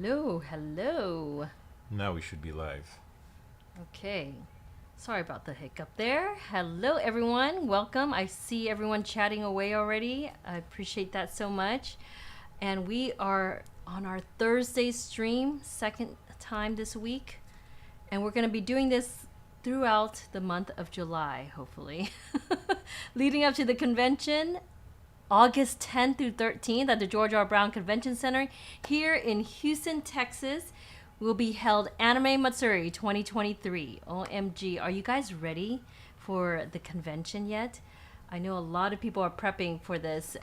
Hello, hello. Now we should be live. Okay. Sorry about the hiccup there. Hello, everyone. Welcome. I see everyone chatting away already. I appreciate that so much. And we are on our Thursday stream, second time this week. And we're going to be doing this throughout the month of July, hopefully. Leading up to the convention, August 10th through 13th at the George R. Brown Convention Center here in Houston, Texas, will be held Anime Matsuri 2023. OMG, are you guys ready for the convention yet? I know a lot of people are prepping for this.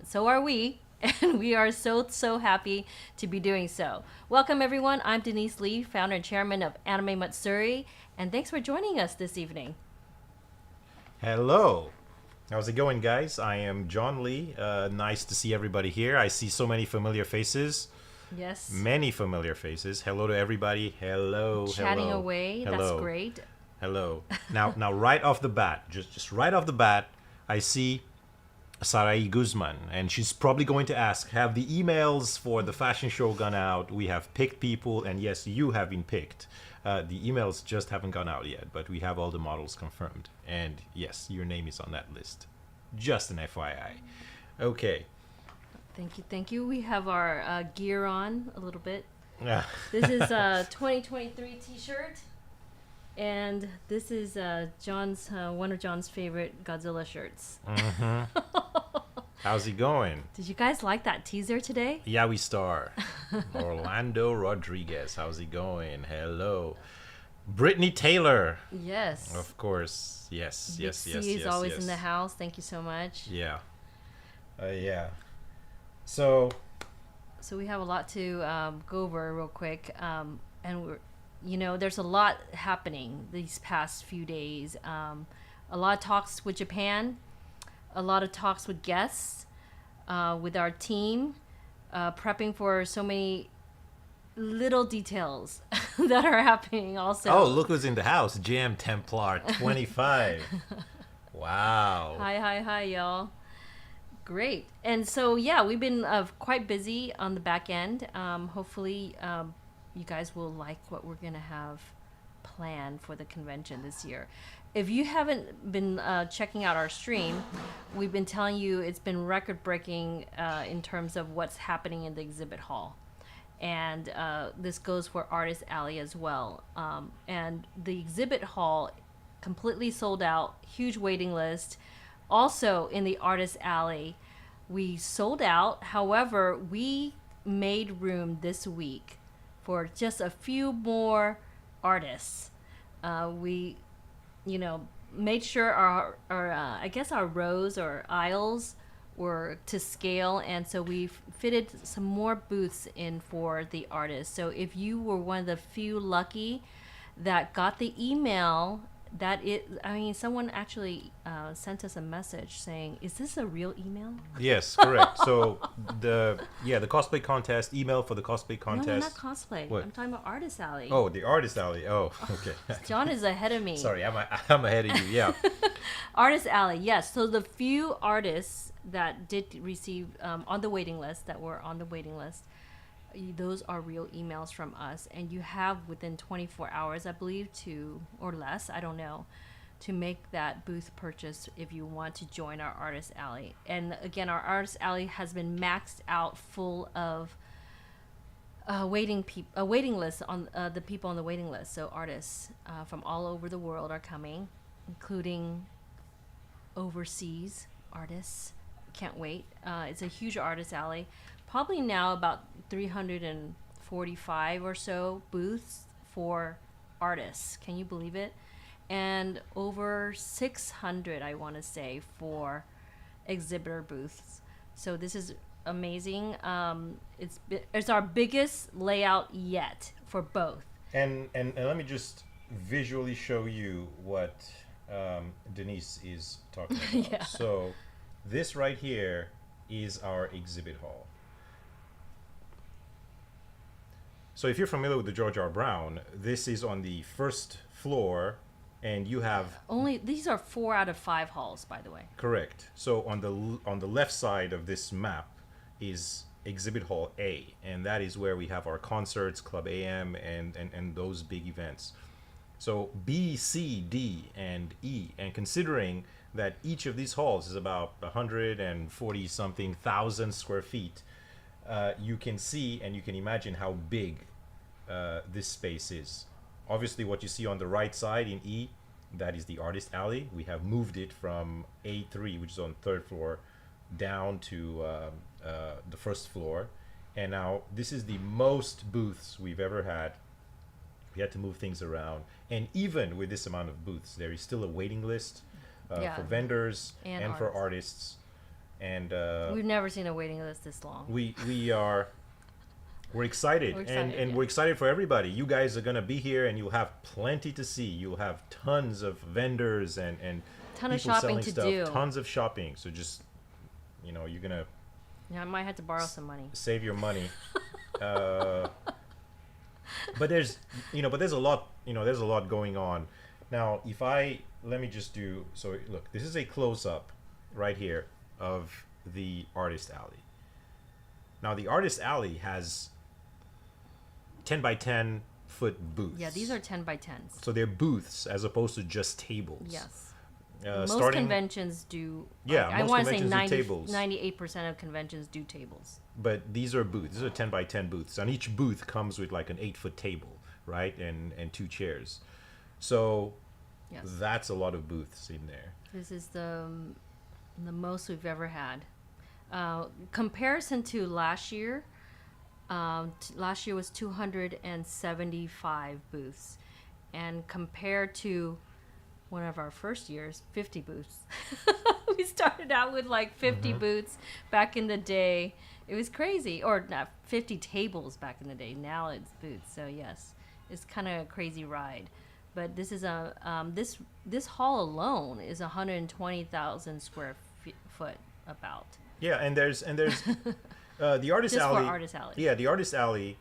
So are we. And we are so happy to be doing so. Welcome, everyone. I'm Denise Lee, founder and chairman of Anime Matsuri. And thanks for joining us this evening. Hello. How's it going, guys? I am John Lee. Nice to see everybody here. I see so many familiar faces. Yes. Many familiar faces. Hello to everybody. Hello. Chatting hello. away. Hello. That's great. Hello. Now, right off the bat, just right off the bat, I see Sarai Guzman, and she's probably going to ask, have the emails for the fashion show gone out? We have picked people, and yes, you have been picked. The emails just haven't gone out yet, but we have all the models confirmed. And yes, your name is on that list. Just an FYI. Okay. Thank you. We have our gear on a little bit. Yeah. This is a 2023 t-shirt. And this is John's one of John's favorite Godzilla shirts. Mm-hmm. How's he going? Did you guys like that teaser today? Yeah, we star. Orlando Rodriguez. How's he going? Hello. Brittany Taylor. Yes. Of course. Yes. Big Yes. C Yes. is Yes. always yes. in the house. Thank you so much. Yeah. Yeah. So. So we have a lot to go over real quick, and there's a lot happening these past few days. A lot of talks with Japan, a lot of talks with guests, with our team, prepping for so many little details that are happening also. Oh, look who's in the house. Jam Templar 25. Wow. Hi, y'all. Great. And so, yeah, we've been quite busy on the back end. Hopefully, you guys will like what we're going to have planned for the convention this year. If you haven't been checking out our stream, we've been telling you it's been record-breaking in terms of what's happening in the exhibit hall. And this goes for Artist Alley as well. And the exhibit hall completely sold out, huge waiting list. Also in the Artist Alley, we sold out. However, we made room this week for just a few more artists. We, made sure our I guess our rows or aisles were to scale, and so we fitted some more booths in for the artists. So if you were one of the few lucky that got the email, someone actually sent us a message saying, "Is this a real email?" Yes, correct. So the cosplay contest email for the cosplay contest. No, not cosplay. What? I'm talking about Artist Alley. Oh, the Artist Alley. Oh, okay. John is ahead of me. Sorry, I'm ahead of you. Yeah. Artist Alley, yes. So the few artists that did receive on the waiting list, those are real emails from us, and you have within 24 hours, I believe, or less, I don't know, to make that booth purchase if you want to join our Artist Alley. And again, our Artist Alley has been maxed out, full of a waiting list on the people on the waiting list. So artists from all over the world are coming, including overseas artists. Can't wait. It's a huge Artist Alley. Probably now about 345 or so booths for artists. Can you believe it? And over 600, I want to say, for exhibitor booths. So this is amazing. It's our biggest layout yet for both. And let me just visually show you what Denise is talking about. Yeah. So this right here is our exhibit hall. So if you're familiar with the George R. Brown, this is on the first floor, and you have These are 4 out of 5 halls, by the way. correct. So on the left side of this map is Exhibit Hall A, and that is where we have our concerts, Club AM, and those big events. So B, C, D, and E, and considering that each of these halls is about 140 something thousand square feet, you can see and you can imagine how big this space is. Obviously, what you see on the right side in E, that is the artist alley. We have moved it from A3, which is on the third floor, down to the first floor. And now this is the most booths we've ever had. We had to move things around. And even with this amount of booths, there is still a waiting list Yeah. for vendors And and for artists. And We've never seen a waiting list this long. we're excited, We're excited, and yeah. we're excited for everybody. You guys are gonna be here, and you'll have plenty to see. You'll have tons of vendors and Ton of people shopping selling to stuff, do. tons of shopping. So just you're gonna Yeah, I might have to borrow some money. save your money. But there's a lot there's a lot going on. Now, let me just do so. Look, this is a close up right here of the artist alley. Now, the artist alley has 10 by 10 foot booths. Yeah, these are 10 by 10s. So they're booths as opposed to just tables. Yes. Most Most conventions do. Yeah, I most want to say conventions do tables. 98% of conventions do tables. But these are booths. These are 10 by 10 booths. And each booth comes with like an 8-foot table, right? And 2 chairs. So Yes. that's a lot of booths in there. This is the most we've ever had. Comparison to last year, last year was 275 booths. And compared to one of our first years, 50 booths. We started out with like 50 booths back in the day. It was crazy. Or not 50 tables back in the day. Now it's booths. So yes, it's kind of a crazy ride. But this is this hall alone is 120,000 square foot about. Yeah, and there's the artist Just alley. for artist alley. Yeah, the artist alley.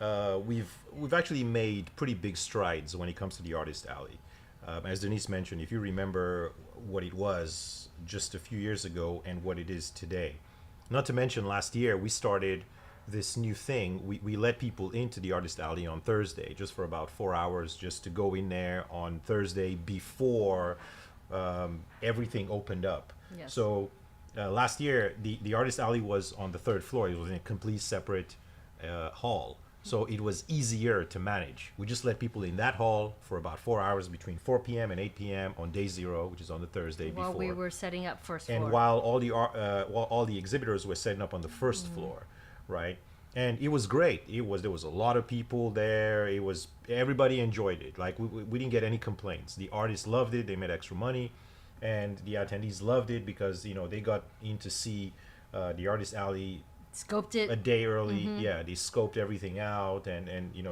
We've actually made pretty big strides when it comes to the artist alley. As Denise mentioned, if you remember what it was just a few years ago and what it is today. Not to mention last year we started this new thing. We let people into the artist alley on Thursday just for about 4 hours, just to go in there on Thursday before everything opened up. Yes. So last year the artist alley was on the third floor. It was in a complete separate hall. So it was easier to manage. We just let people in that hall for about 4 hours between 4 p.m. and 8 p.m. on day 0, which is on the Thursday While before. we were setting up first floor. And while all the exhibitors were setting up on the first floor, right? And it was great. There was a lot of people there. Everybody enjoyed it. Like we didn't get any complaints. The artists loved it. They made extra money, and the attendees loved it because they got in to see the artist alley Scoped it. a day early. Yeah, they scoped everything out and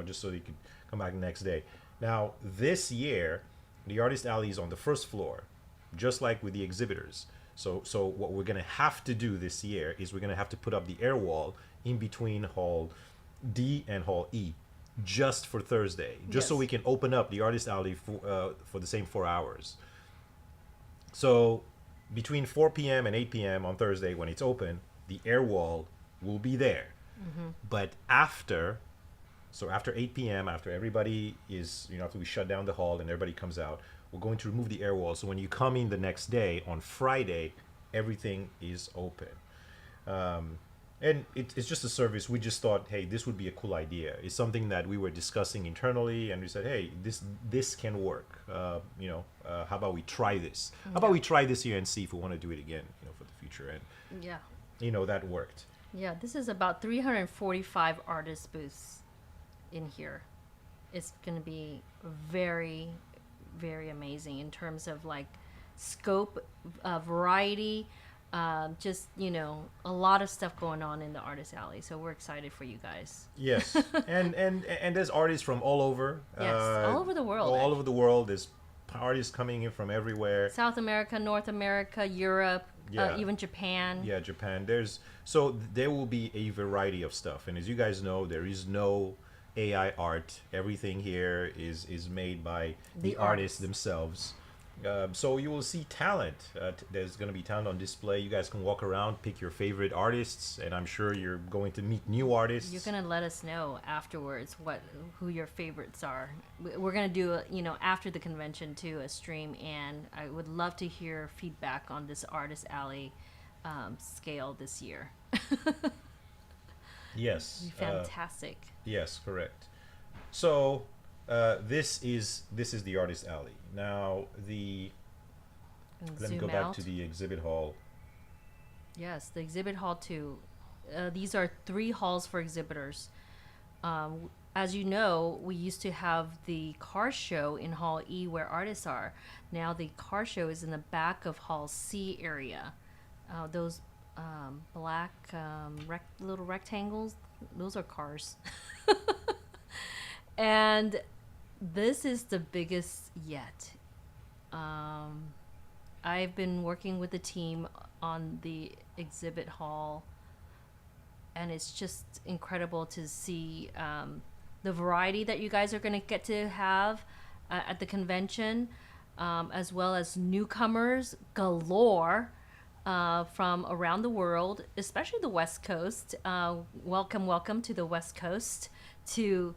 just so they could come back the next day. Now this year, the artist alley is on the first floor, just like with the exhibitors. So what we're gonna have to do this year is we're gonna have to put up the air wall in between Hall D and Hall E, just for Thursday, just so Yes. we can open up the artist alley for the same 4 hours. So between 4 p.m. and 8 p.m. on Thursday, when it's open, the air wall will be there. But after 8 p.m., after everybody is, after we shut down the hall and everybody comes out, we're going to remove the air wall. So when you come in the next day, on Friday, everything is open. And it's just a service. We just thought, hey, this would be a cool idea. It's something that we were discussing internally, and we said, hey, this can work. How about we try this? How about we try this here and see if we want to do it again, for the future? And Yeah. that worked. Yeah, this is about 345 artist booths in here. It's going to be very, very amazing in terms of like scope, variety, just, a lot of stuff going on in the artist alley. So we're excited for you guys. Yes, and there's artists from all over. Yes, all over the world, All over the world. There's artists coming in from everywhere. South America, North America, Europe, Yeah. even Japan. Yeah, Japan. There will be a variety of stuff, and as you guys know, there is no AI art. Everything here is made by the artists themselves. So you will see talent. There's going to be talent on display. You guys can walk around, pick your favorite artists, and I'm sure you're going to meet new artists. You're gonna let us know afterwards who your favorites are. We're gonna do after the convention too a stream, and I would love to hear feedback on this artist alley scale this year. Yes. Be fantastic. Yes, correct. So this is the artist alley. Now let me go back to the exhibit hall. Yes, the exhibit hall too. These are 3 halls for exhibitors. As you know, we used to have the car show in Hall E where artists are. Now the car show is in the back of Hall C area. Those black little rectangles, those are cars. And this is the biggest yet. I've been working with the team on the exhibit hall, and it's just incredible to see the variety that you guys are going to get to have at the convention, as well as newcomers galore from around the world, especially the West Coast. Welcome to the West Coast, to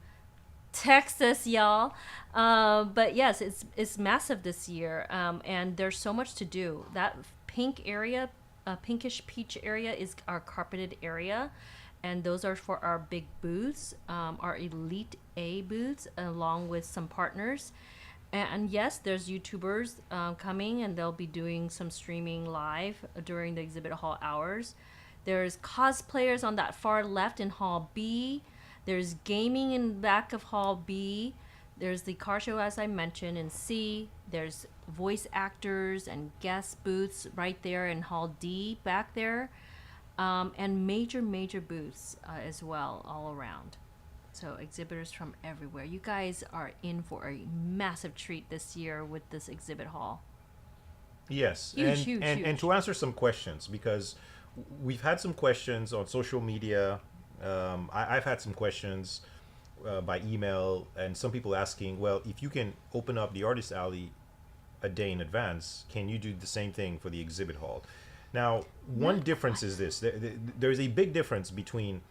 Texas, y'all. But yes, it's massive this year, and there's so much to do. That pink area, pinkish peach area, is our carpeted area, and those are for our big booths, our Elite A booths, along with some partners. And yes, there's YouTubers coming, and they'll be doing some streaming live during the exhibit hall hours. There's cosplayers on that far left in Hall B. There's gaming in the back of Hall B. There's the car show, as I mentioned, in C. There's voice actors and guest booths right there in Hall D back there. And major booths as well all around. So exhibitors from everywhere. You guys are in for a massive treat this year with this exhibit hall. Yes, Huge. And to answer some questions, because we've had some questions on social media. I've had some questions by email, and some people asking, well, if you can open up the artist alley a day in advance, can you do the same thing for the exhibit hall? Now, one difference is this. There's a big difference between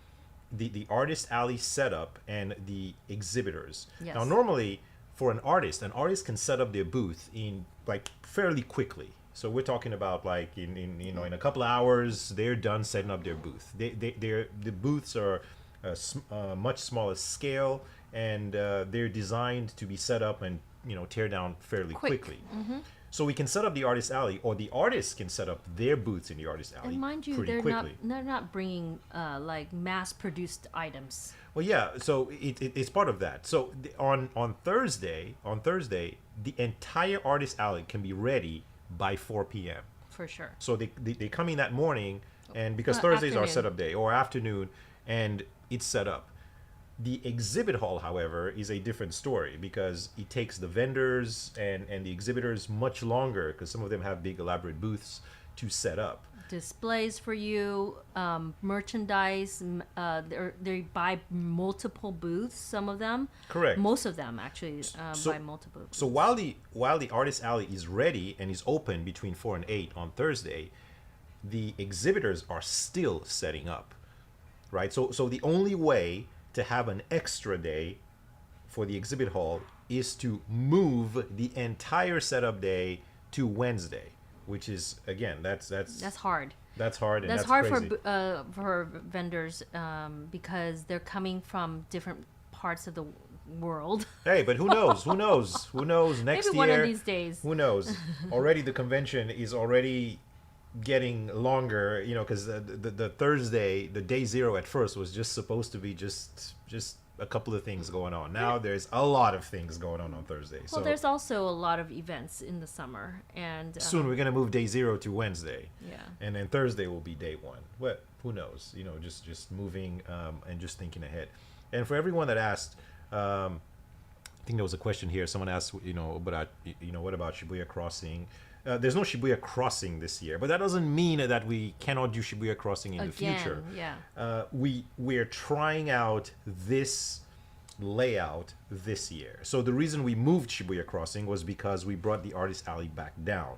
the artist alley setup and the exhibitors. Yes. Now, normally, for an artist can set up their booth in like fairly quickly. So we're talking about like in a couple of hours, they're done setting up their booth. The booths are much smaller scale, and they're designed to be set up and tear down fairly quickly. Mm-hmm. So we can set up the artist alley, or the artists can set up their booths in the artist alley. And mind you, pretty quickly. they're not bringing like mass-produced items. Well, yeah. So it's part of that. So on Thursday, the entire artist alley can be ready by 4 p.m. For sure. So they come in that morning, and because Thursdays are setup day, or afternoon, and it's set up. The exhibit hall, however, is a different story, because it takes the vendors and the exhibitors much longer, because some of them have big elaborate booths to set up. Displays for you, merchandise. They buy multiple booths. Some of them. Correct. Most of them actually buy multiple booths. So while the artist alley is ready and is open between 4 and 8 on Thursday, the exhibitors are still setting up, right? So the only way to have an extra day for the exhibit hall is to move the entire setup day to Wednesday, which is, again, that's hard. That's hard, and that's hard crazy. for vendors because they're coming from different parts of the world. Hey, but who knows? Who knows? Next Maybe year, one of these days. Who knows? Already the convention is already getting longer, because the Thursday, the day zero at first was just supposed to be just a couple of things going on. Now there's a lot of things going on Thursday. Well, so there's also a lot of events in the summer, and soon we're gonna move day zero to Wednesday. Yeah. And then Thursday will be day one. Well, who knows? Just moving and just thinking ahead. And for everyone that asked, I think there was a question here. Someone asked, what about Shibuya Crossing? There's no Shibuya Crossing this year, but that doesn't mean that we cannot do Shibuya Crossing in the future. Yeah. We're trying out this layout this year. So the reason we moved Shibuya Crossing was because we brought the Artist Alley back down.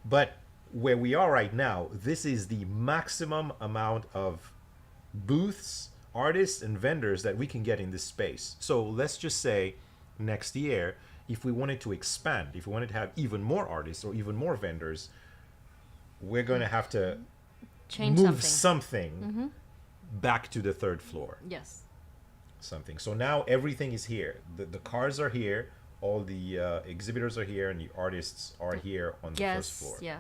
But where we are right now, this is the maximum amount of booths, artists, and vendors that we can get in this space. So let's just say next year, if we wanted to expand, if we wanted to have even more artists or even more vendors, we're going to have to Change move something. something back to the third floor. Yes. Something. So now everything is here. The cars are here. All the exhibitors are here, and the artists are here on the first floor. Yeah.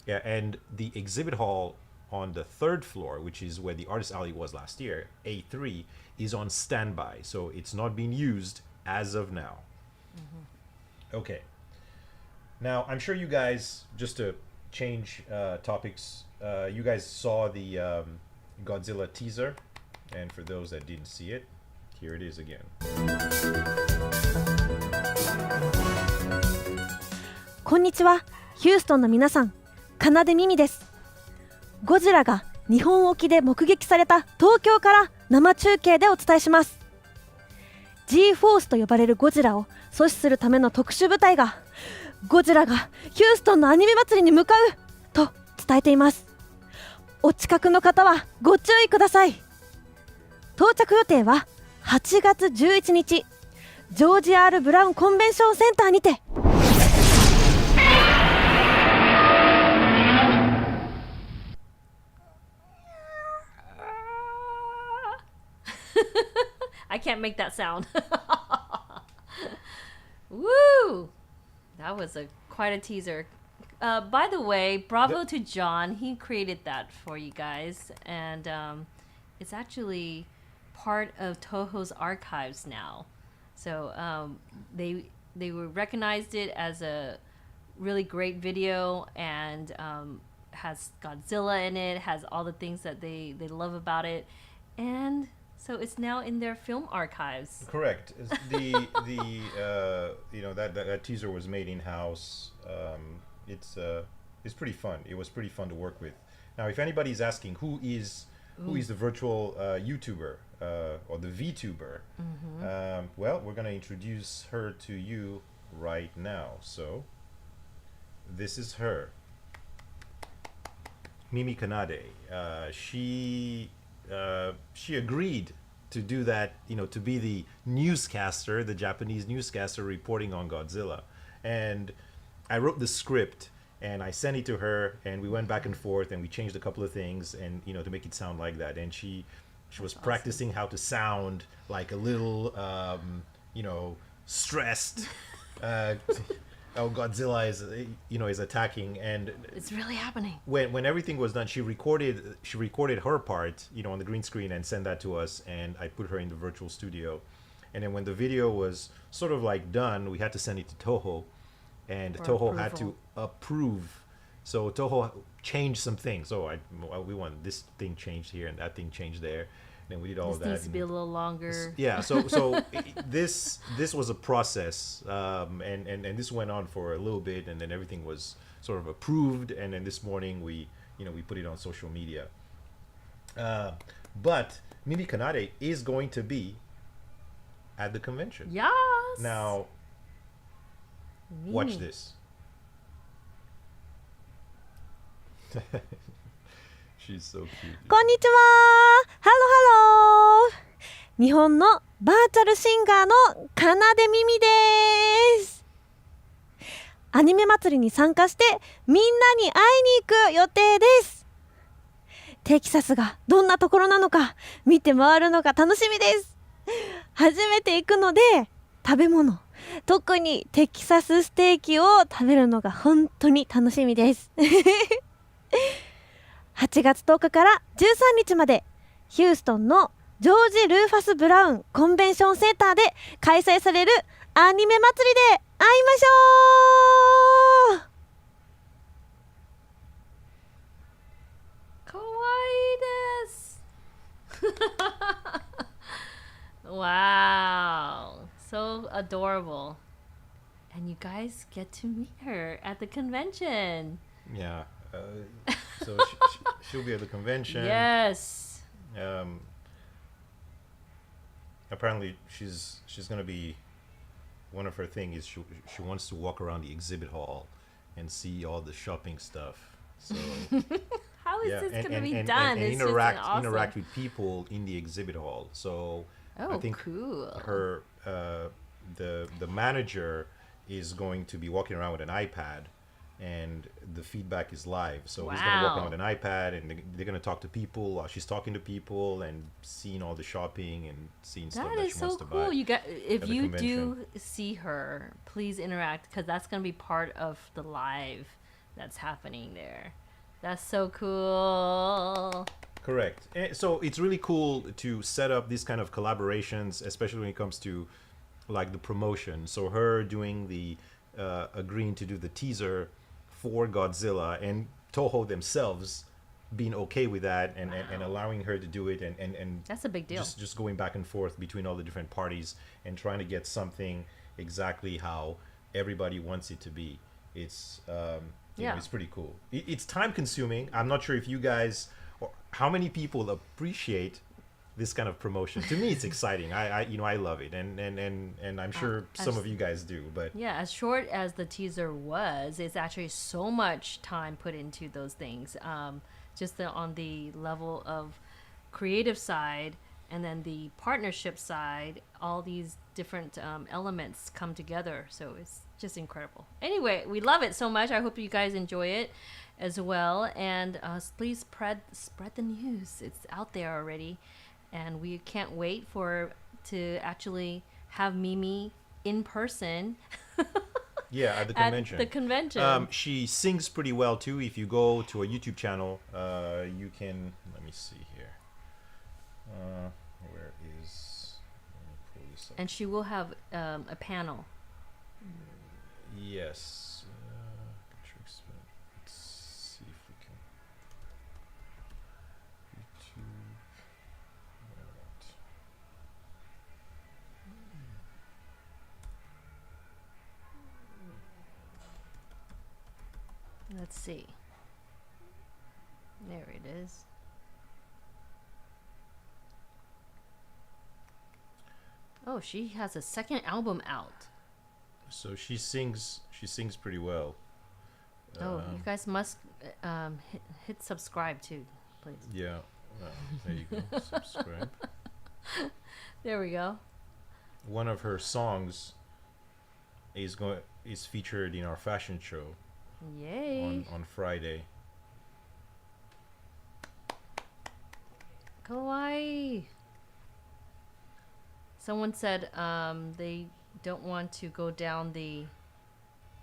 Yeah, and the exhibit hall on the third floor, which is where the Artist Alley was last year, A3, is on standby. So it's not being used as of now. Okay. Now, I'm sure you guys, just to change topics, you guys saw the Godzilla teaser. And for those that didn't see it, here it is again. こんにちは、ヒューストンの皆さん、Kanadeミミです。ゴジラが日本沖で目撃された東京から生中継でお伝えします。G フォースと呼ばれるゴジラを阻止するための特殊部隊が、ゴジラがヒューストンのアニメ祭りに向かうと伝えています。お近くの方はご注意ください。到着予定は8月11日、ジョージ・R・ブラウンコンベンションセンターにて。I can't make that sound. Woo! That was quite a teaser. By the way, bravo to John. He created that for you guys, and it's actually part of Toho's archives now. So they were recognized it as a really great video, and has Godzilla in it, has all the things that they love about it, and so it's now in their film archives. Correct. The that teaser was made in house. It's pretty fun. It was pretty fun to work with. Now, if anybody's asking who is the virtual YouTuber or the VTuber, well, we're gonna introduce her to you right now. So this is her, Mimi Kanade. She agreed to do that, to be the newscaster, the Japanese newscaster reporting on Godzilla. And I wrote the script and I sent it to her, and we went back and forth, and we changed a couple of things, and to make it sound like that. And she was practicing how to sound like a little stressed. Oh, Godzilla is attacking, and It's really happening. when everything was done, she recorded her part, on the green screen, and sent that to us, and I put her in the virtual studio. And then when the video was sort of like done, we had to send it to Toho, and For Toho had to approval. approve. So Toho changed some things. So we want this thing changed here and that thing changed there. And we did all This that. needs to be a little longer. Yeah, so this was a process, and this went on for a little bit, and then everything was sort of approved, and then this morning we put it on social media. But Mimi Kanade is going to be at the convention. Yes. Now, watch this. She's so cute. こんにちは。ハロハロー。日本のバーチャルシンガーのかなでみみです。アニメ祭りに参加してみんなに会いに行く予定です。テキサスがどんなところなのか見て回るのが楽しみです。初めて行くので食べ物、特にテキサスステーキを食べるのが本当に楽しみです。8月10日から13日までヒューストンのジョージ・ルーファス・ブラウンコンベンションセンターで開催されるアニメ祭りで会いましょう。かわいいです。Wow. So adorable. And you guys get to meet her at the convention. Yeah. So she'll be at the convention. Yes. And apparently she's gonna be, one of her thing is she wants to walk around the exhibit hall and see all the shopping stuff. So How is yeah, this and, going to and, be and, done? and, It's just interact awesome. interact with people in the exhibit hall. So I Oh, think cool. her the manager is going to be walking around with an iPad, and the feedback is live. So he's going to walk around Wow. with an iPad, and they're going to talk to people while she's talking to people and seeing all the shopping and seeing stuff That that is she so wants to cool. buy. You got if at the you convention. do see her, please interact because that's going to be part of the live that's happening there. That's so cool. Correct. So it's really cool to set up these kind of collaborations, especially when it comes to like the promotion. So her doing the agreeing to do the teaser for Godzilla, and Toho themselves being okay with that, and Wow. allowing her to do it, and That's a big deal. just going back and forth between all the different parties and trying to get something exactly how everybody wants it to be. It's you know, Yeah. it's pretty cool. It's time consuming. I'm not sure if you guys, or how many people appreciate this kind of promotion. To me, it's exciting. I love it, and I'm sure some as- of you guys do. But Yeah, as short as the teaser was, it's actually so much time put into those things. Just on the level of creative side and then the partnership side, all these different elements come together. So it's just incredible. Anyway, we love it so much. I hope you guys enjoy it as well. And please spread the news. It's out there already. And we can't wait to actually have Mimi in person yeah, at the at convention. the convention. She sings pretty well too. If you go to a YouTube channel, you can. Let me see here. Where is? Let me pull this up. And she will have a panel. Yes. Let's see if we can. YouTube. Alright. Let's see. There it is. Oh, she has a second album out. So she sings. She sings pretty well. Oh, you guys must hit subscribe too, please. Yeah. There you go. Subscribe. There we go. One of her songs is featured in our fashion show Yay. on Friday. Kawaii. Someone said they don't want to go down the.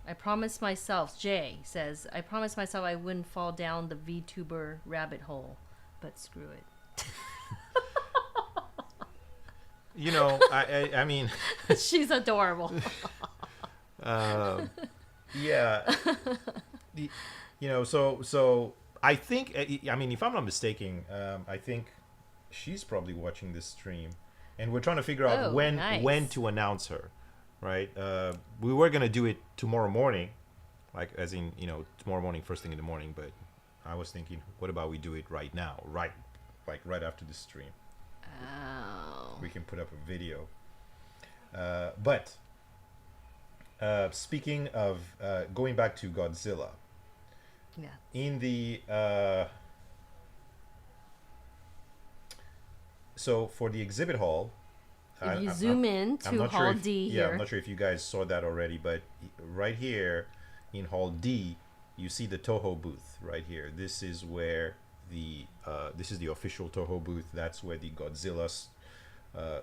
I promised myself, Jay says, I promised myself I wouldn't fall down the VTuber rabbit hole, but screw it. You know, I mean, She's adorable. yeah. You know, so I think, I mean, if I'm not mistaken, I think she's probably watching this stream, and we're trying to figure out Oh, when nice. to announce her, right? We were gonna do it tomorrow morning, like as in, you know, tomorrow morning, first thing in the morning. But I was thinking, what about we do it right now, right after the stream? Oh. We can put up a video. But speaking of going back to Godzilla, Yeah. in the so for the exhibit hall, If you zoom in I'm to not Hall sure if, D yeah, here. I'm not sure if you guys saw that already, but right here in Hall D, you see the Toho booth right here. This is where this is the official Toho booth. That's where the Godzilla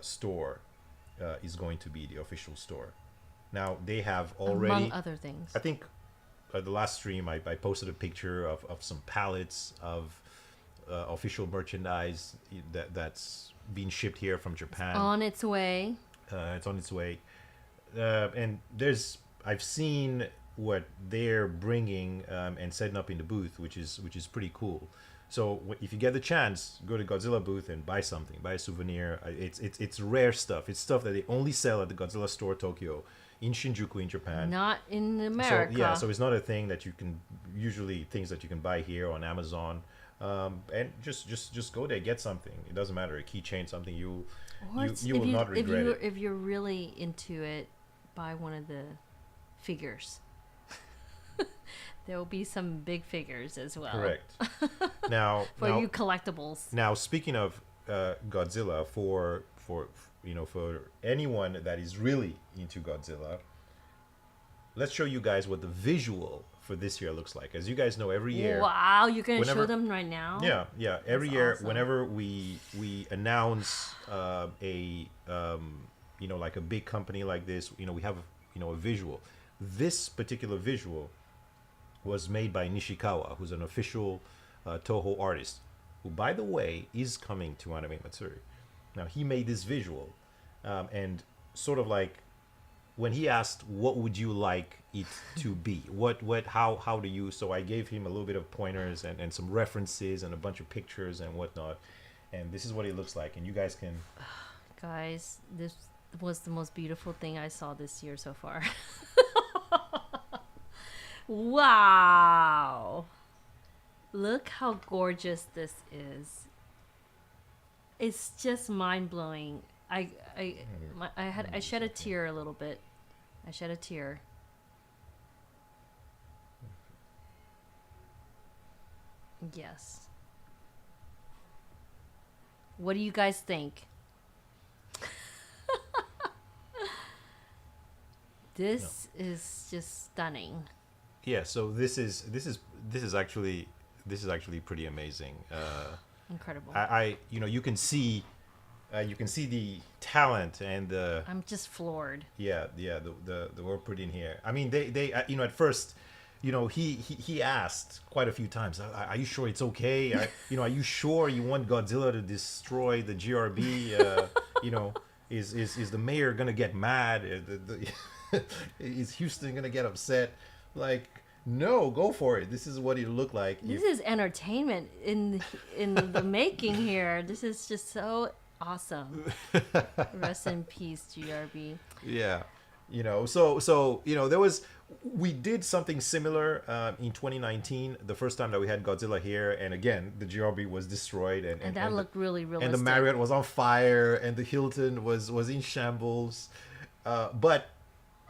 store is going to be, the official store. Now they have already, Among other things. I think the last stream I posted a picture of some pallets of official merchandise that's being shipped here from Japan. On its way. It's on its way, and I've seen what they're bringing and setting up in the booth, which is pretty cool. So if you get the chance, go to Godzilla booth and buy something, buy a souvenir. It's rare stuff. It's stuff that they only sell at the Godzilla store Tokyo in Shinjuku in Japan. Not in America. So yeah, so it's not a thing that you can usually things that you can buy here on Amazon. And just go there, get something. It doesn't matter, a keychain, something Or you will not regret it. if you're really into it, buy one of the figures. There will be some big figures as well. Correct. Now, For now, you collectibles. now speaking of Godzilla, for anyone that is really into Godzilla, let's show you guys what the visual for this year looks like. As you guys know, every year. Wow, you're gonna whenever- show them right now? Yeah. Every That's year, awesome. whenever we announce like a big company like this, we have a visual. This particular visual was made by Nishikawa, who's an official Toho artist, who, by the way, is coming to Anime Matsuri. Now, he made this visual, and sort of like when he asked, "What would you like it to be? How do you?" So I gave him a little bit of pointers and some references and a bunch of pictures and whatnot, and this is what it looks like. And you guys can. Guys, this was the most beautiful thing I saw this year so far. Wow. Look how gorgeous this is. It's just mind-blowing. I shed a tear a little bit. I shed a tear. Yes. What do you guys think? This is just stunning. Yeah. So this is actually pretty amazing. Incredible. You can see the talent and the I'm just floored. the work put in here. I mean, they at first, he asked quite a few times, are you sure it's okay? Are you sure you want Godzilla to destroy the GRB? Is the mayor gonna get mad? Is Houston gonna get upset? Like, no, go for it. This is what it looked like. This is entertainment in the making here. This is just so awesome. Rest in peace, GRB. Yeah, we did something similar in 2019, the first time that we had Godzilla here, and again the GRB was destroyed, and that looked really realistic. and the Marriott was on fire, and the Hilton was in shambles, but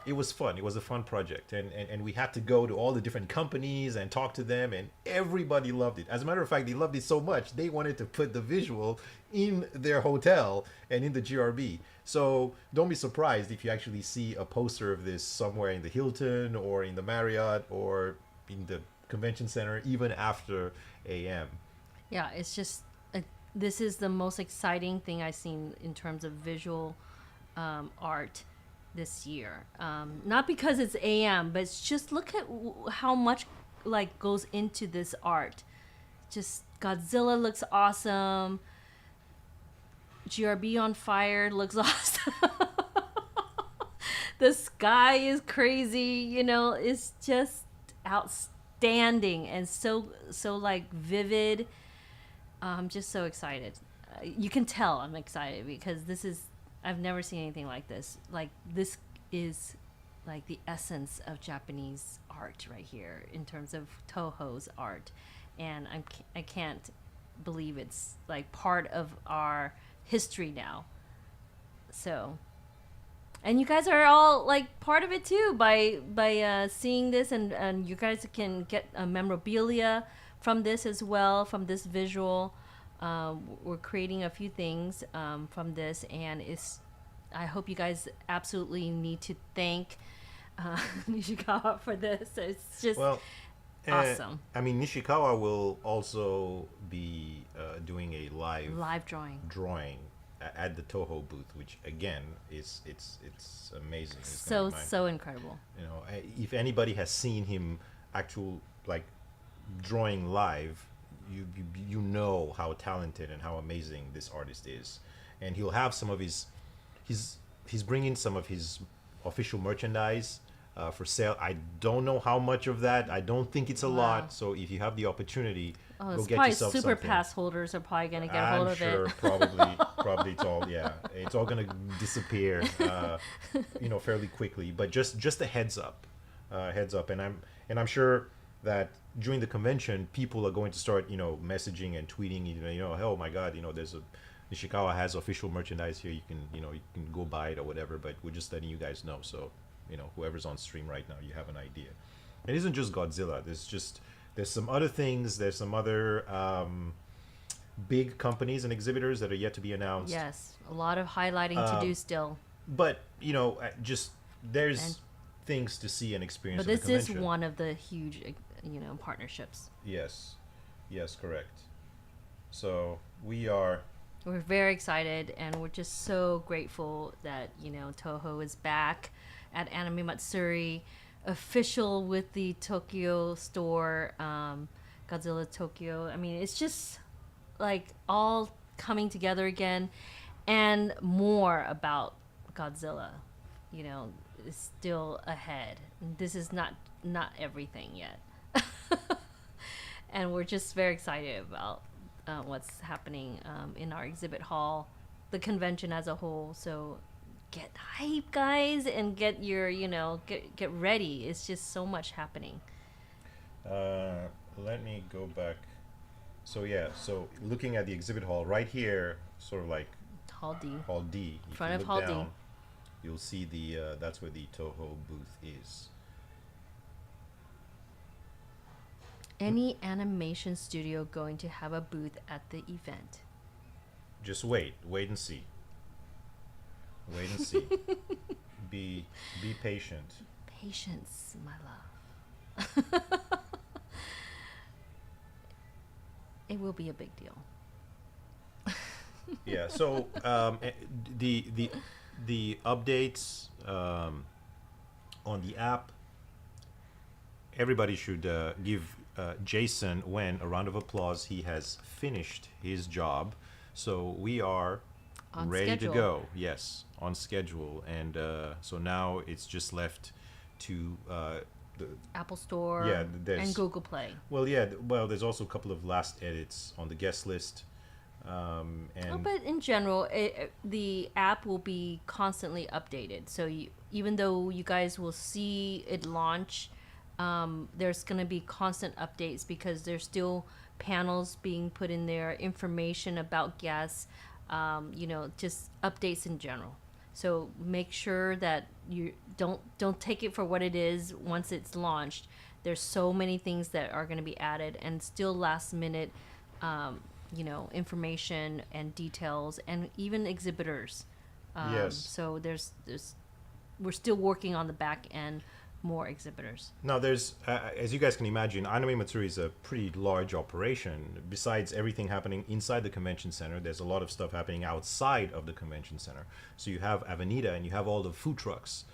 it was fun. It was a fun project, and we had to go to all the different companies and talk to them, and everybody loved it. As a matter of fact, they loved it so much they wanted to put the visual in their hotel and in the GRB. So don't be surprised if you actually see a poster of this somewhere in the Hilton or in the Marriott or in the convention center even after AM. Yeah, it's just this is the most exciting thing I've seen in terms of visual art this year. Not because it's AM, but it's just look at how much goes into this art. Just Godzilla looks awesome. GRB on fire looks awesome. The sky is crazy. It's just outstanding and so vivid. I'm just so excited. You can tell I'm excited because I've never seen anything like this. This is the essence of Japanese art right here in terms of Toho's art, and I can't believe it's part of our history now. So, and you guys are all part of it too by seeing this, and you guys can get memorabilia from this as well, from this visual. We're creating a few things from this, and I hope you guys absolutely need to thank Nishikawa for this. It's just awesome. I mean, Nishikawa will also be doing a live drawing at the Toho booth, which again it's amazing. It's so incredible. If anybody has seen him drawing live, you know how talented and how amazing this artist is, and he'll have some of he's bringing some of his official merchandise for sale. I don't know how much of that. I don't think it's a lot. So if you have the opportunity, go get yourself super something. pass holders are probably gonna get a hold of I'm it. sure probably it's all gonna disappear fairly quickly. But just a heads up, and I'm sure that during the convention, people are going to start, messaging and tweeting, oh my God, there's a Nishikawa has official merchandise here. You can go buy it or whatever. But we're just letting you guys know. So, whoever's on stream right now, you have an idea. It isn't just Godzilla. There's some other things. There's some other big companies and exhibitors that are yet to be announced. Yes, a lot of highlighting to do still. But just there's things to see and experience. But at the this is convention. one of the huge, partnerships. Yes, correct. So We're very excited, and we're just so grateful that Toho is back at Anime Matsuri, official with the Tokyo store, Godzilla Tokyo. I mean, it's just like all coming together again, and more about Godzilla. Is still ahead. This is not everything yet, and we're just very excited about what's happening in our exhibit hall, the convention as a whole. So get hype, guys, and get your get ready. It's just so much happening. let me go back. So looking at the exhibit hall right here, sort of like Hall D. Hall D. If Front you of look Hall D. down, you'll see that's where the Toho booth is. Any animation studio going to have a booth at the event? Just wait and see. Wait and see. Be patient. Patience, my love. It will be a big deal. Yeah. So the updates on the app. Everybody should give Jason Wen a round of applause. He has finished his job, so we are On ready schedule. to go. Yes, on schedule, and so now it's just left to the. Apple Store Yeah, there's- and Google Play. Well, there's also a couple of last edits on the guest list, and But in general, the app will be constantly updated. So even though you guys will see it launch, there's going to be constant updates because there's still panels being put in there, information about guests, just updates in general. So make sure that you don't take it for what it is once it's launched. There's so many things that are going to be added, and still last minute, information and details, and even exhibitors. Yes. So we're still working on the back end, more exhibitors. now there's as you guys can imagine, Anime Matsuri is a pretty large operation. Besides everything happening inside the convention center, there's a lot of stuff happening outside of the convention center. So you have Avenida, and you have all the food trucks,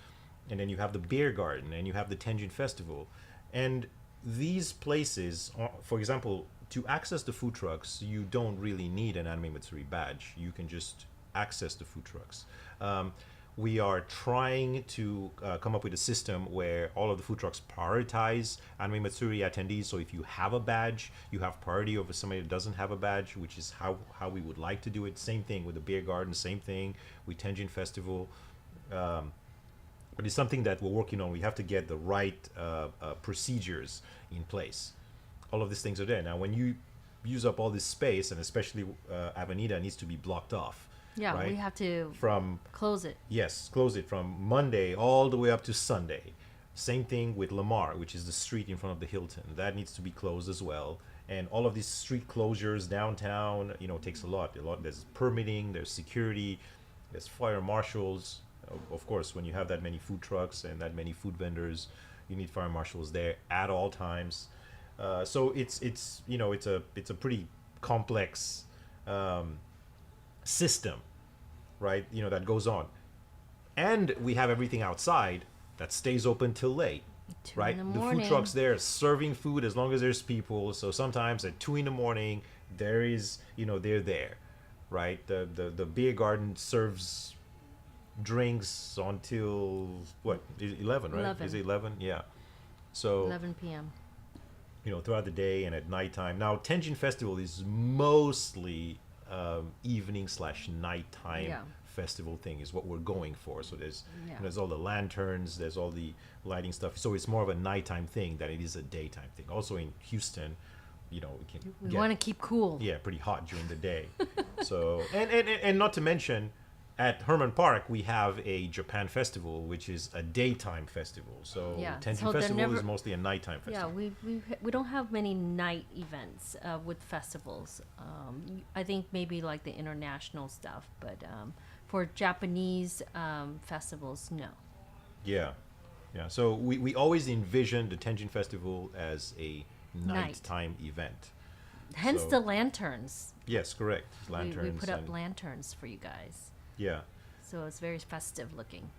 and then you have the beer garden, and you have the Tenjin Festival. And these places, for example, to access the food trucks, you don't really need an Anime Matsuri badge. You can just access the food trucks. We are trying to come up with a system where all of the food trucks prioritize Anime Matsuri attendees. So if you have a badge, you have priority over somebody that doesn't have a badge, which is how we would like to do it. Same thing with the beer garden, same thing with Tenjin Festival. But it's something that we're working on. We have to get the right procedures in place. All of these things are there. Now, when you use up all this space, and especially Avenida needs to be blocked off. Yeah, right? we have to From close it. Yes, close it from Monday all the way up to Sunday. Same thing with Lamar, which is the street in front of the Hilton. That needs to be closed as well. And all of these street closures downtown, takes a lot. There's permitting, there's security, there's fire marshals. Of course, when you have that many food trucks and that many food vendors, you need fire marshals there at all times. So it's a pretty complex system, right? That goes on, and we have everything outside that stays open till late, 2 right? in the The food morning. trucks there serving food as long as there's people. So sometimes at 2 a.m, they're there, right? The beer garden serves drinks until what? 11, right? 11. Is it 11? Yeah. So 11 p.m. throughout the day and at nighttime. Now, Tenjin Festival is mostly evening/nighttime Yeah. festival thing is what we're going for. So Yeah. there's all the lanterns, there's all the lighting stuff. So it's more of a nighttime thing than it is a daytime thing. Also in Houston, it can We get want to keep cool. pretty hot during the day. So and not to mention, at Herman Park we have a Japan festival, which is a daytime festival. So Yeah, Tenjin so they're Festival never- is mostly a nighttime festival. Yeah, we don't have many night events with festivals. I think maybe like the international stuff, but for Japanese festivals, no. Yeah. So we always envisioned the Tenjin Festival as a nighttime event. Hence So- the lanterns. Yes, correct. We Lanterns. put up and- lanterns for you guys, Yeah. so it's very festive looking.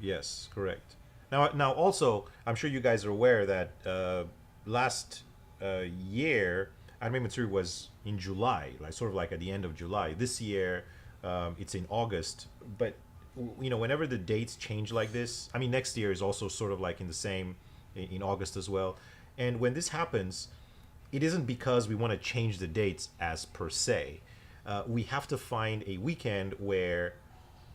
Yes, correct. Now, also, I'm sure you guys are aware that last year, AM2023 was in July, like sort of like at the end of July. This year, it's in August. But whenever the dates change like this, I mean, next year is also sort of like in the same in August as well. And when this happens, it isn't because we want to change the dates as per se. We have to find a weekend where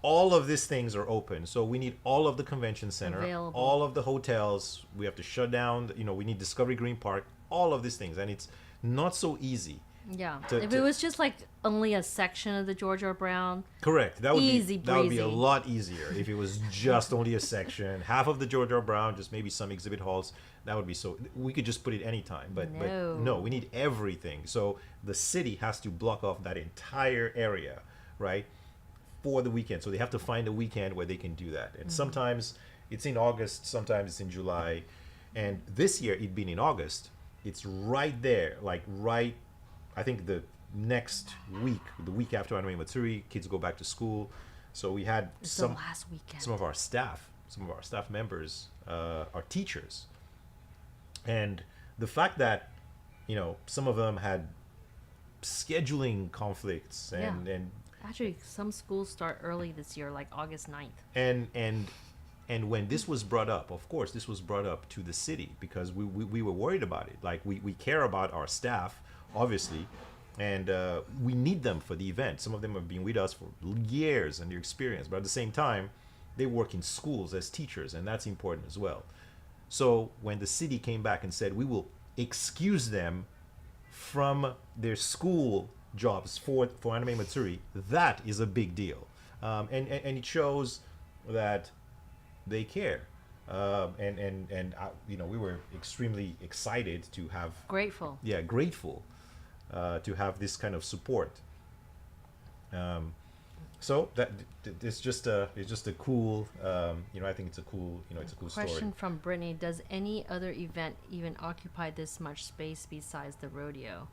all of these things are open. So we need all of the convention center, Available. all of the hotels. We have to shut down. We need Discovery Green Park, all of these things, and it's not so easy. Yeah, To- if to- it was just like only a section of the George R. Brown, Correct. That would Easy be a breezy. lot easier if it was just only a section, half of the George R. Brown, just maybe some exhibit halls. That would be so. We could just put it anytime, but No. we need everything. So the city has to block off that entire area, right, for the weekend. So they have to find a weekend where they can do that. And sometimes it's in August, sometimes it's in July, and this year it being in August, it's right there, like right. I think the next week, the week after AM2023, kids go back to school. So we had it's some the last weekend. some of our staff members are teachers, and the fact that some of them had scheduling conflicts and Yeah. Actually, some schools start early this year, like August 9th. and when this was brought up, of course this was brought up to the city because we were worried about it. Like we care about our staff, obviously, and we need them for the event. Some of them have been with us for years and their experience, but at the same time they work in schools as teachers, and that's important as well. So when the city came back and said we will excuse them from their school jobs for AM2023, that is a big deal, and it shows that they care, and we were extremely excited to have Grateful. grateful to have this kind of support. So that it's just a cool, I think it's a cool story. Question from Brittany: does any other event even occupy this much space besides the rodeo?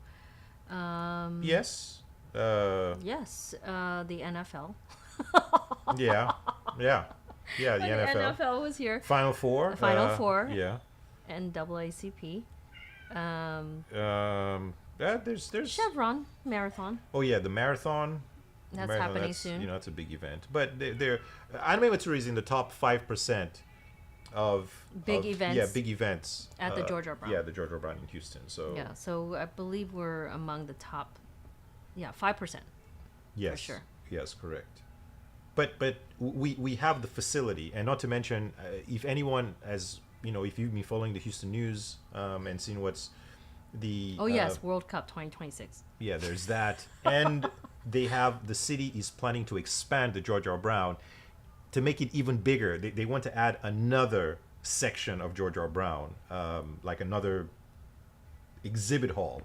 Yes. Yes, the NFL. Yeah. The When NFL. The NFL was here. Final Four. Final Four. Yeah. And AACP. Yeah. There's. Chevron Marathon. Oh yeah, the marathon. That's Marathon, happening soon. That's a big event. But they're AM2023 is in the top 5% of Big events. Yeah, big events At the George R. Brown. Yeah, the George R. Brown in Houston. So Yeah, so I believe we're among the top. Yeah, 5%. yes, sure. Yes, correct. But we have the facility, and not to mention, if anyone has if you've been following the Houston news and seen what's the Oh yes, World Cup 2026. yeah, there's that, and the city is planning to expand the George R. Brown to make it even bigger. They want to add another section of George R. Brown, like another exhibit hall,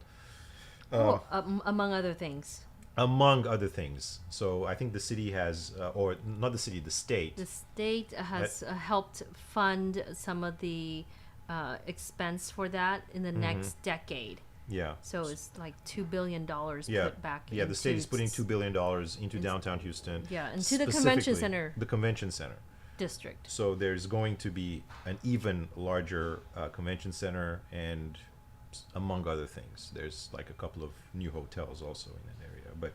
Among other things. among other things. So I think the city has, or not the city, the state. The state has helped fund some of the expense for that in the next decade. Yeah. So it's like $2 billion Yeah, put back. yeah. The state is putting into $2 billion into downtown Houston. Yeah, into the convention specifically center The convention center. district. So there's going to be an even larger convention center, and among other things, there's like a couple of new hotels also in that area. But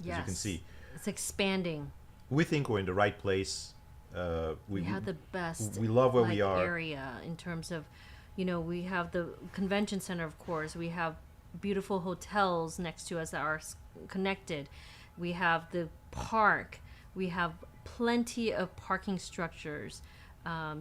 as you can Yes. see, It's expanding. we think we're in the right place. We have the best we love where we are. area in terms of, we have the convention center, of course. We have beautiful hotels next to us that are connected. We have the park. We have plenty of parking structures,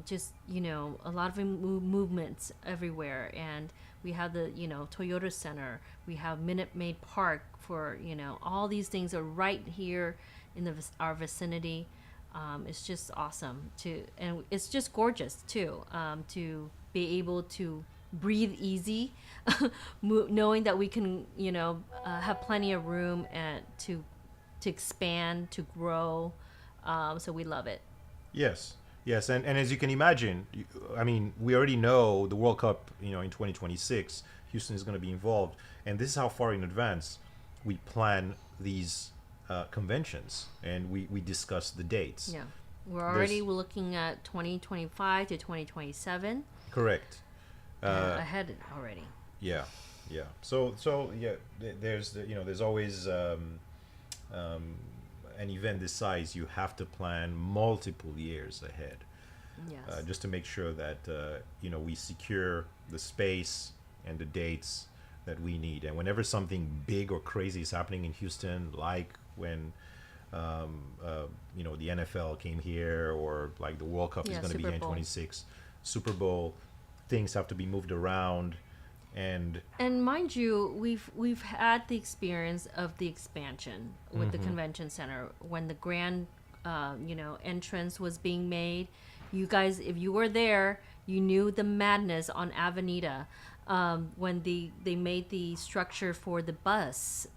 just a lot of movements everywhere. And we have the Toyota Center, we have Minute Maid Park for all these things are right here in our vicinity. It's just awesome and it's just gorgeous too, to be able to breathe easy, knowing that we can have plenty of room and to expand, to grow. So we love it. Yes, yes, and as you can imagine, I mean, we already know the World Cup, in 2026, Houston is going to be involved, and this is how far in advance we plan these conventions, and we discuss the dates. Yeah, we're already looking at 2025 to 2027. Correct. Ahead already. Yeah, yeah. So yeah, there's always an event this size, you have to plan multiple years ahead. Yes. Just to make sure that we secure the space and the dates that we need. And whenever something big or crazy is happening in Houston, like when the NFL came here, or like the World Cup is going to be here in 26, Super Bowl, things have to be moved around. And mind you, we've had the experience of the expansion with the convention center when the grand entrance was being made. You guys, if you were there, you knew the madness on Avenida, when they made the structure for the bus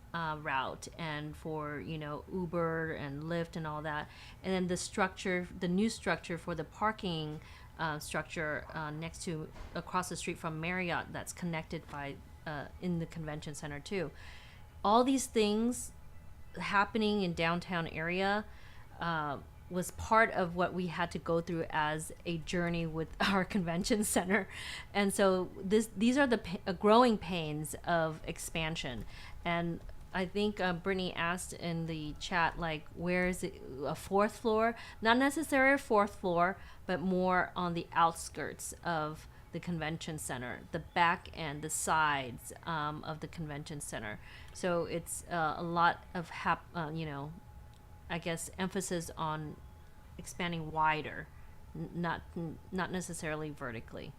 route and for Uber and Lyft and all that, and then the new structure for the parking structure across the street from Marriott, that's connected by in the convention center too. All these things happening in downtown area was part of what we had to go through as a journey with our convention center. And so these are the growing pains of expansion. And I think Brittany asked in the chat, like, where is it, a fourth floor? Not necessarily a fourth floor, but more on the outskirts of the convention center, the back and the sides of the convention center. So it's a lot of, I guess, emphasis on expanding wider, not necessarily vertically.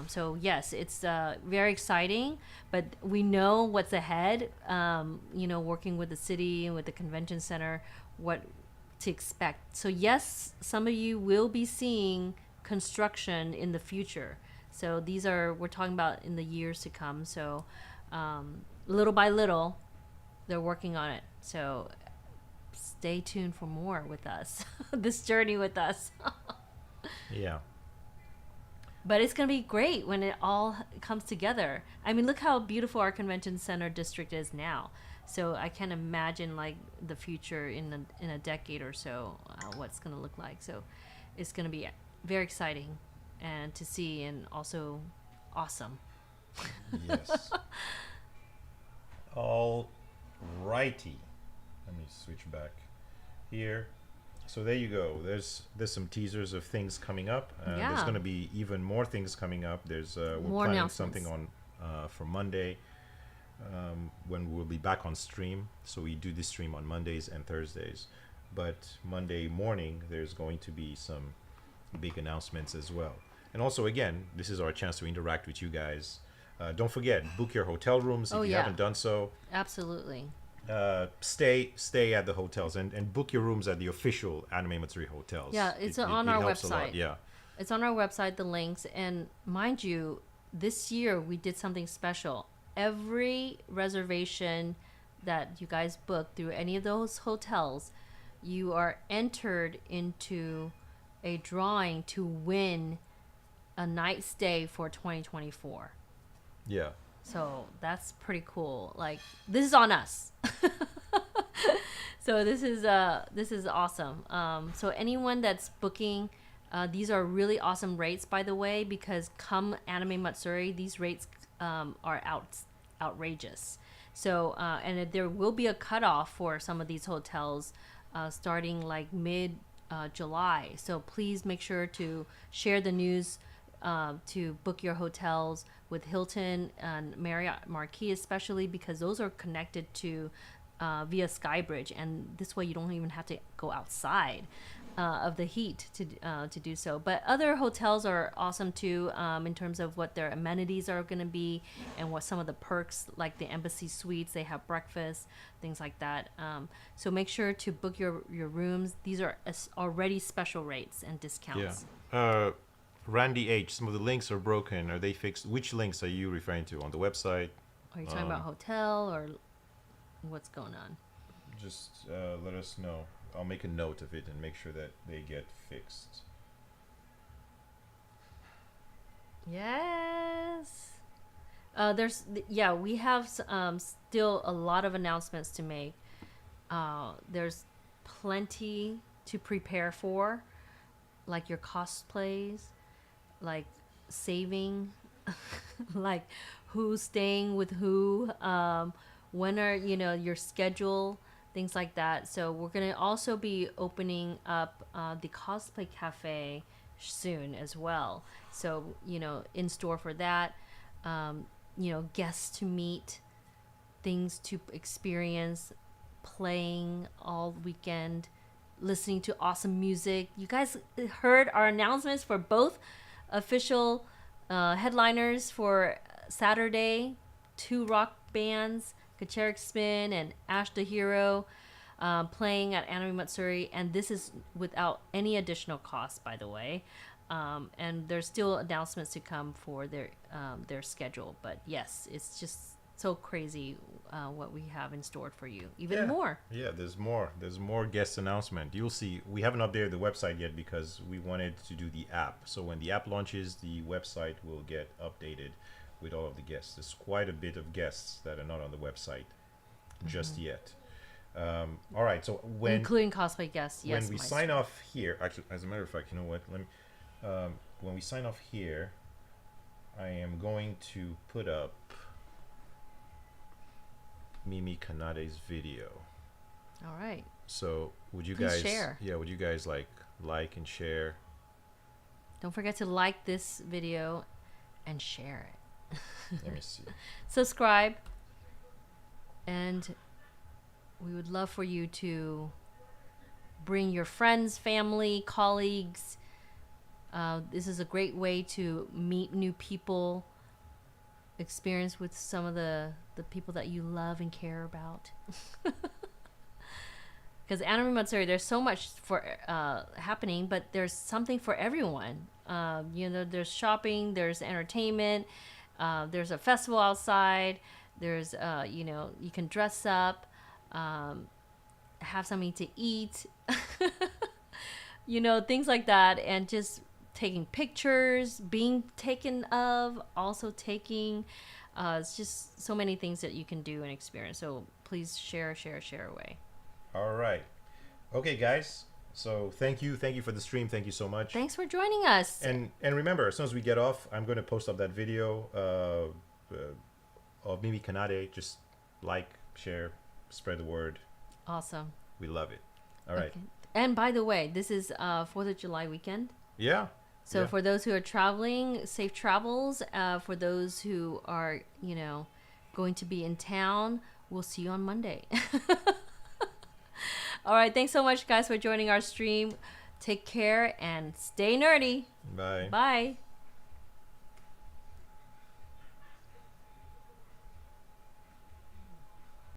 So yes, it's very exciting, but we know what's ahead. Working with the city and with the convention center, what to expect. So yes, some of you will be seeing construction in the future. So we're talking about in the years to come. So little by little, they're working on it. So stay tuned for more with us, this journey with us. yeah. But it's going to be great when it all comes together. I mean, look how beautiful our convention center district is now. So I can imagine like the future in a decade or so, what's going to look like. So it's going to be very exciting and to see, and also awesome. Yes. All righty. Let me switch back here. So there you go. There's some teasers of things coming up. There's going to be even more things coming up. We're planning something on for Monday, when we'll be back on stream. So we do this stream on Mondays and Thursdays. But Monday morning, there's going to be some big announcements as well. And also, again, this is our chance to interact with you guys. Don't forget, book your hotel rooms if you haven't done so. Absolutely. Stay at the hotels and book your rooms at the official Anime Matsuri hotels. Yeah, it's on our website. Yeah, it's on our website, the links. And mind you, this year we did something special. Every reservation that you guys book through any of those hotels, you are entered into a drawing to win a night stay for 2024. Yeah. So that's pretty cool. Like, this is on us. So this is awesome. So anyone that's booking, these are really awesome rates, by the way, because come Anime Matsuri, these rates are outrageous. So and there will be a cutoff for some of these hotels starting like mid July. So please make sure to share the news to book your hotels with Hilton and Marriott Marquis, especially because those are connected to via Skybridge, and this way you don't even have to go outside of the heat to do so. But other hotels are awesome too, in terms of what their amenities are going to be and what some of the perks, like the embassy suites, they have breakfast, things like that. So make sure to book your rooms. These are already special rates and discounts. Yeah. Randy H, some of the links are broken. Are they fixed? Which links are you referring to on the website? Are you talking about hotel or what's going on? Just let us know. I'll make a note of it and make sure that they get fixed. Yes. We have still a lot of announcements to make. There's plenty to prepare for, like your cosplays, like saving, like who's staying with who, when are your schedule, things like that. So we're gonna also be opening up the cosplay cafe soon as well. So in store for that, guests to meet, things to experience, playing all weekend, listening to awesome music. You guys heard our announcements for both official headliners for Saturday, 2 rock bands, Kacherik Spin and Ash the Hero, playing at Anime Matsuri, and this is without any additional cost, by the way. And there's still announcements to come for their schedule, but yes, it's just so crazy what we have in store for you. Even more. Yeah, there's more guest announcement. You'll see. We haven't updated the website yet because we wanted to do the app. So when the app launches, the website will get updated with all of the guests. There's quite a bit of guests that are not on the website just yet. All right, so including cosplay guests, yes. When we sign off here, actually, as a matter of fact, you know what? Let me. When we sign off here, I am going to put up Mimi Kanade's video. All right. So would you Please guys share? Yeah, would you guys like and share? Don't forget to like this video and share it. Let me see. Subscribe, and we would love for you to bring your friends, family, colleagues. This is a great way to meet new people, experience with some of the people that you love and care about. Because Anime Matsuri, there's so much for happening, but there's something for everyone. There's shopping, there's entertainment, there's a festival outside, there's you can dress up, have something to eat, things like that, and just taking pictures, being taken of, also taking. It's just so many things that you can do and experience. So please share away. All right. Okay, guys. So thank you for the stream. Thank you so much. Thanks for joining us. And remember, as soon as we get off, I'm going to post up that video of Mimi Kanade. Just like, share, spread the word. Awesome. We love it. All right. Okay. And by the way, this is 4th of July weekend. Yeah. So for those who are traveling, safe travels. For those who are, going to be in town, we'll see you on Monday. All right. Thanks so much, guys, for joining our stream. Take care and stay nerdy. Bye. Bye.